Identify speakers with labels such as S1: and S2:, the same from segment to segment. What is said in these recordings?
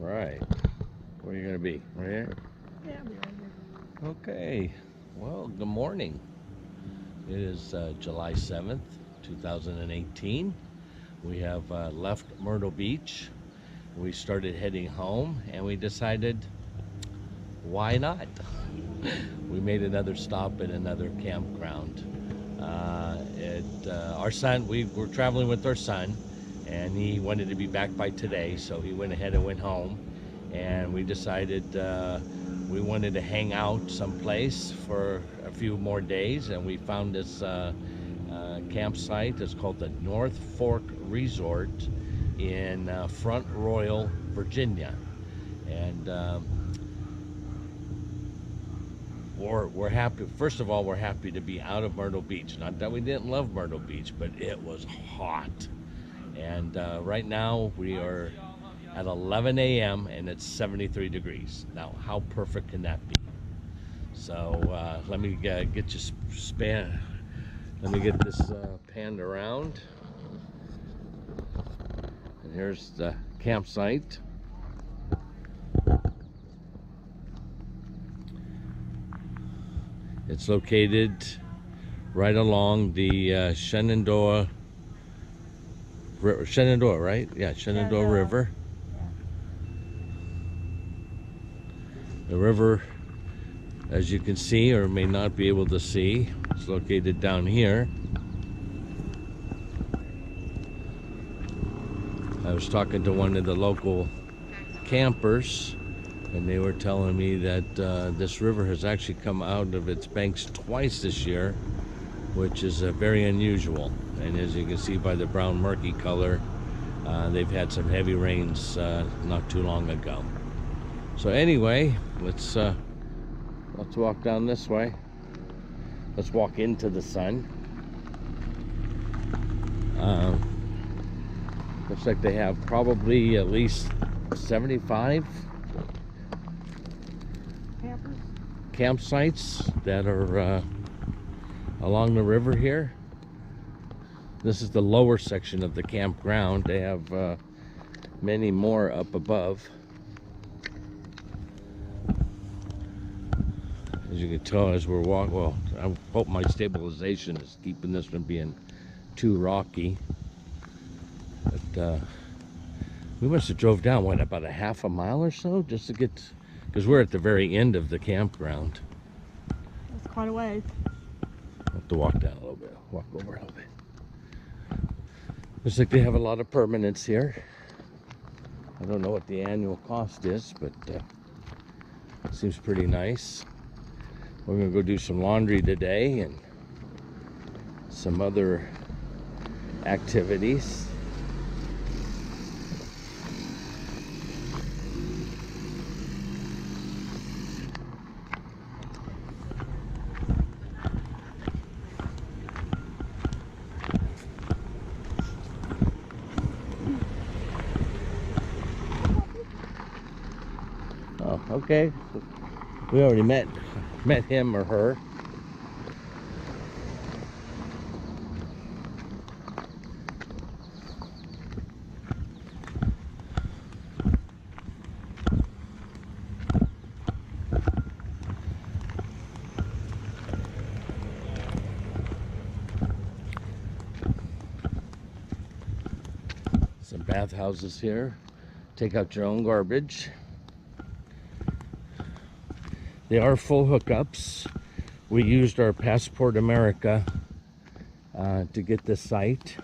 S1: right. Where are you going to be? Right here?
S2: Yeah, I'll be right here.
S1: Okay. Well, good morning. It is July 7th, 2018. We have left Myrtle Beach. We started heading home and we decided, why not? We made another stop at another campground. Our son, we were traveling with our son, and he wanted to be back by today, so he went ahead and went home. And we decided we wanted to hang out someplace for a few more days, and we found this campsite. It's called the North Fork Resort in Front Royal, Virginia, and we're happy. First of all, we're happy to be out of Myrtle Beach. Not that we didn't love Myrtle Beach, but it was hot. And right now we are at 11 a.m. and it's 73 degrees. Now, how perfect can that be? So let me get you Let me get this panned around. And here's the campsite. It's located right along the Shenandoah, right? Yeah, Shenandoah River. The river, as you can see or may not be able to see, it's located down here. I was talking to one of the local campers, and they were telling me that this river has actually come out of its banks twice this year, which is very unusual. And as you can see by the brown murky color, they've had some heavy rains not too long ago. So anyway, let's walk down this way. Let's walk into the sun. Looks like they have probably at least 75 campsites that are along the river here. This is the lower section of the campground. They have many more up above. As you can tell as we're walking, well, I hope my stabilization is keeping this from being too rocky. But we must have drove down, what, about a half a mile or so just to get, because we're at the very end of the campground.
S2: That's quite a ways.
S1: I'll have to walk down a little bit, walk over a little bit. Looks like they have a lot of permanents here. I don't know what the annual cost is, but it seems pretty nice. We're gonna go do some laundry today and some other activities. Oh, okay. We already met him or her. Some bathhouses here. Take out your own garbage. They are full hookups. We used our Passport America to get this site.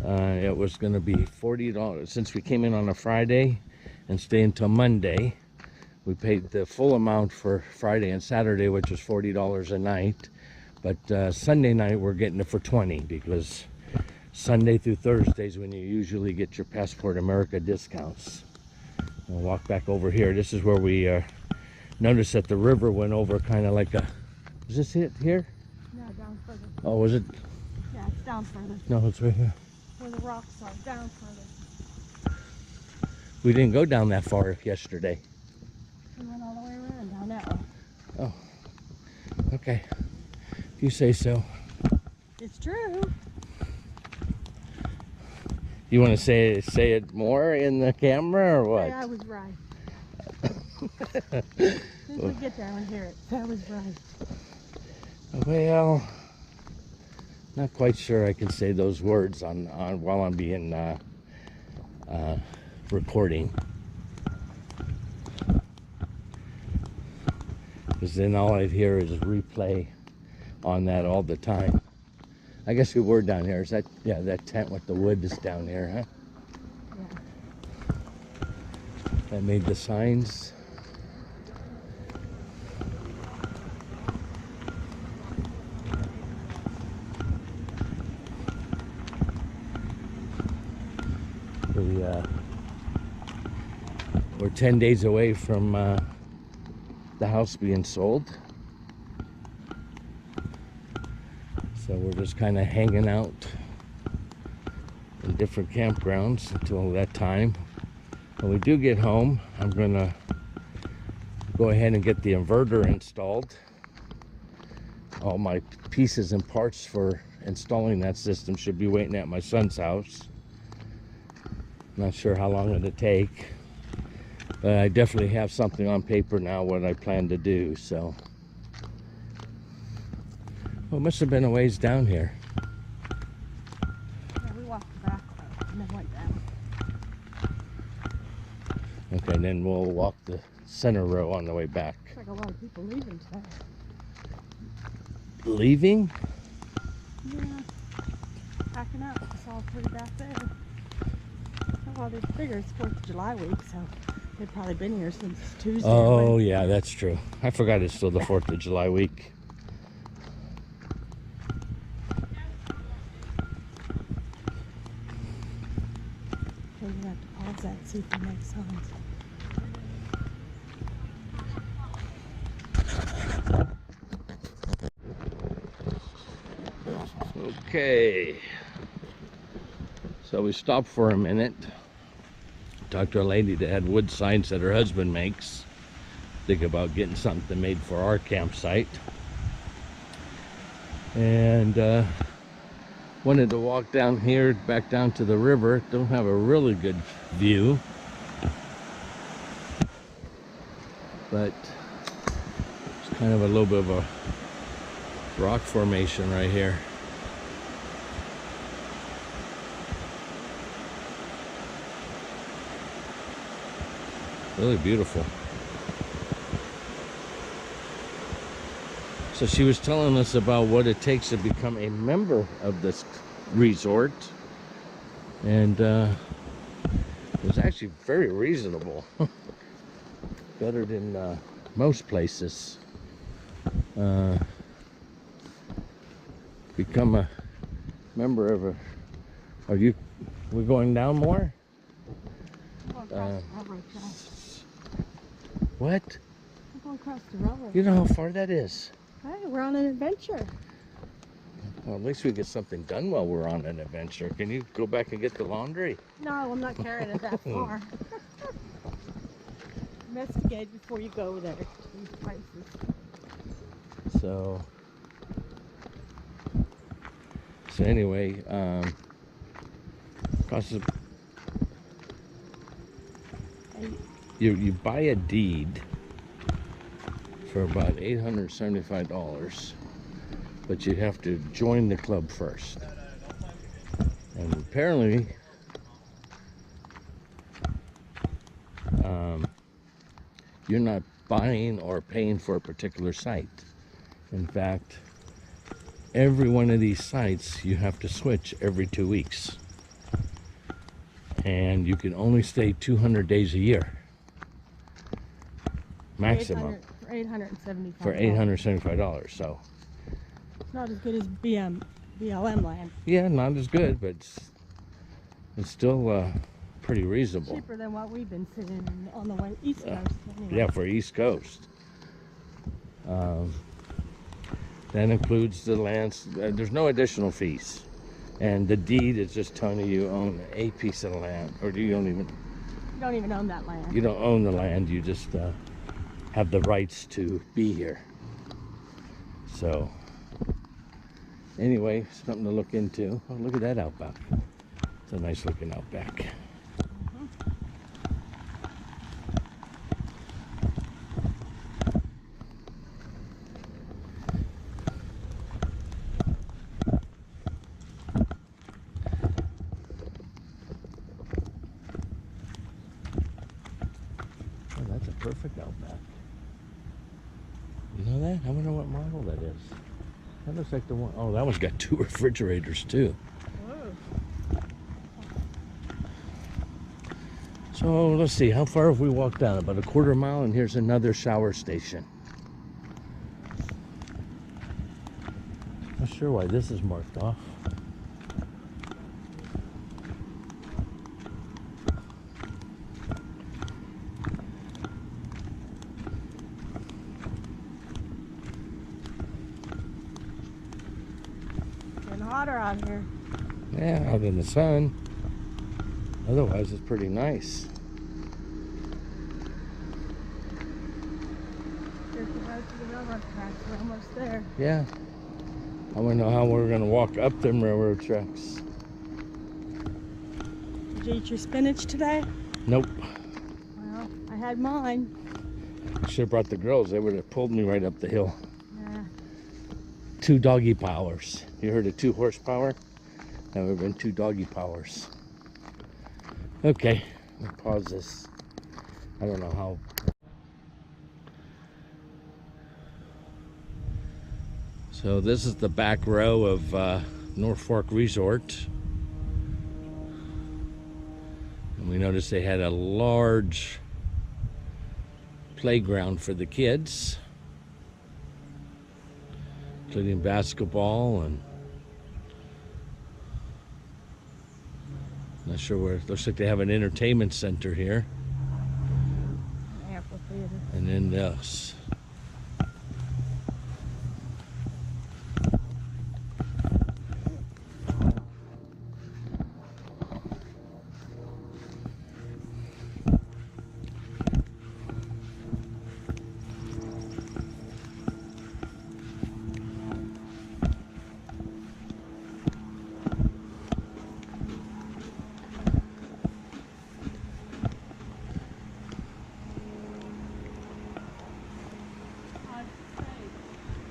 S1: It was going to be $40. Since we came in on a Friday and stay until Monday, we paid the full amount for Friday and Saturday, which was $40 a night. But Sunday night we're getting it for $20 because Sunday through Thursdays when you usually get your Passport America discounts. We'll walk back over here. This is where we noticed that the river went over kind of like a... Is this it here?
S2: No, down further.
S1: Oh, was it?
S2: Yeah, it's down further.
S1: No, it's right here.
S2: Where the rocks are, down further.
S1: We didn't go down that far yesterday.
S2: We went all the way around down that way.
S1: Oh, okay. If you say so.
S2: It's true.
S1: You want to say it more in the camera or what?
S2: Say I was right. As soon as we get there, I'm gonna hear it. Say I was right.
S1: Well, not quite sure I can say those words on while I'm being recording, because then all I'd hear is replay on that all the time. I guess we were down here. Is that, yeah, that tent with the wood is down here, huh?
S2: Yeah.
S1: That made the signs. We're 10 days away from the house being sold. So we're just kind of hanging out in different campgrounds until that time. When we do get home, I'm gonna go ahead and get the inverter installed. All my pieces and parts for installing that system should be waiting at my son's house. Not sure how long it'll take, but I definitely have something on paper now what I plan to do. So, well, it must have been a ways down here.
S2: Yeah, we walked the back way and then went down.
S1: Okay, and then we'll walk the center row on the way back.
S2: Looks like a lot of people leaving today.
S1: Leaving?
S2: Yeah. Packing up. I saw three back there. Well, they figure it's 4th of July week, so they've probably been here since Tuesday.
S1: Oh, yeah, that's true. I forgot it's still the 4th of July week.
S2: We're gonna have to pause that and see if it makes sounds.
S1: Okay. So we stopped for a minute. Talked to a lady that had wood signs that her husband makes. Think about getting something made for our campsite. And wanted to walk down here, back down to the river. Don't have a really good view, but it's kind of a little bit of a rock formation right here. Really beautiful. So she was telling us about what it takes to become a member of this resort, and it was actually very reasonable. Better than most places. Become a member of a... we're going down more?
S2: We're going across the railroad track.
S1: What?
S2: We're going across the railroad.
S1: You know how far that is?
S2: Hey, we're on an adventure.
S1: Well, at least we get something done while we're on an adventure. Can you go back and get the laundry?
S2: No, I'm not carrying it that far. Investigate before you go there to these places.
S1: So anyway, costs you buy a deed for about $875, but you have to join the club first. And apparently, you're not buying or paying for a particular site. In fact, every one of these sites you have to switch every 2 weeks. And you can only stay 200 days a year. Maximum.
S2: For $875.
S1: For $875. So,
S2: It's not as good as BLM land.
S1: yeah, not as good, but it's still pretty reasonable.
S2: Cheaper than what we've been sitting on the way East Coast. Anyway.
S1: Yeah, for East Coast. That includes the lands. There's no additional fees. And the deed is just telling you own a piece of land. Or you don't even
S2: own that land.
S1: You don't own the land. You just have the rights to be here. So, anyway, something to look into. Oh, look at that outback. It's a nice looking Outback. Oh, that's a perfect Outback. You know that? I wonder what model that is. That looks like the one. Oh, that one's got 2 refrigerators too. So let's see, how far have we walked down? About a quarter mile, and here's another shower station. Not sure why this is marked off.
S2: Getting hotter out here.
S1: Yeah, out in the sun. Otherwise, it's pretty nice.
S2: Here's the road to the railroad tracks. We're almost there.
S1: Yeah. I want to know how we're going to walk up them railroad tracks.
S2: Did you eat your spinach today?
S1: Nope.
S2: Well, I had mine.
S1: Should have brought the girls. They would have pulled me right up the hill.
S2: Yeah.
S1: 2 doggy powers. You heard of 2 horsepower? That would have been 2 doggy powers. Okay, I'll pause this. I don't know how. So this is the back row of North Fork Resort. And we noticed they had a large playground for the kids, including basketball and not sure where. Looks like they have an entertainment center here.
S2: Amphitheater.
S1: And then this.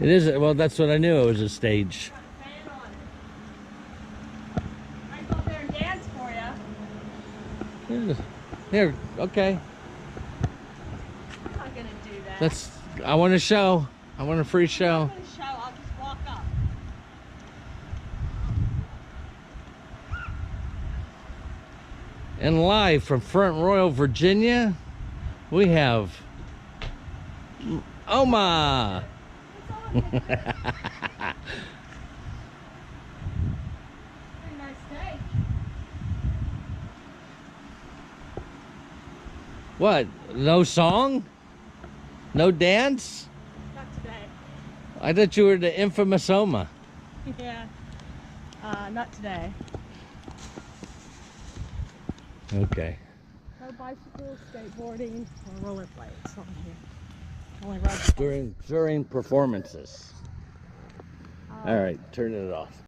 S1: It is, well, that's what I knew. It was a stage.
S2: I go up there and dance for you.
S1: Here, okay.
S2: I'm not gonna do that.
S1: That's, I want a show. I want a free show.
S2: I'm gonna show. I'll just walk up.
S1: And live from Front Royal, Virginia, we have Oma.
S2: Very nice day.
S1: What? No song? No dance?
S2: Not today.
S1: I thought you were the infamous Oma.
S2: Yeah. Not today.
S1: Okay.
S2: No bicycles, skateboarding, or rollerblades on here. Only road.
S1: During performances. All right, turn it off.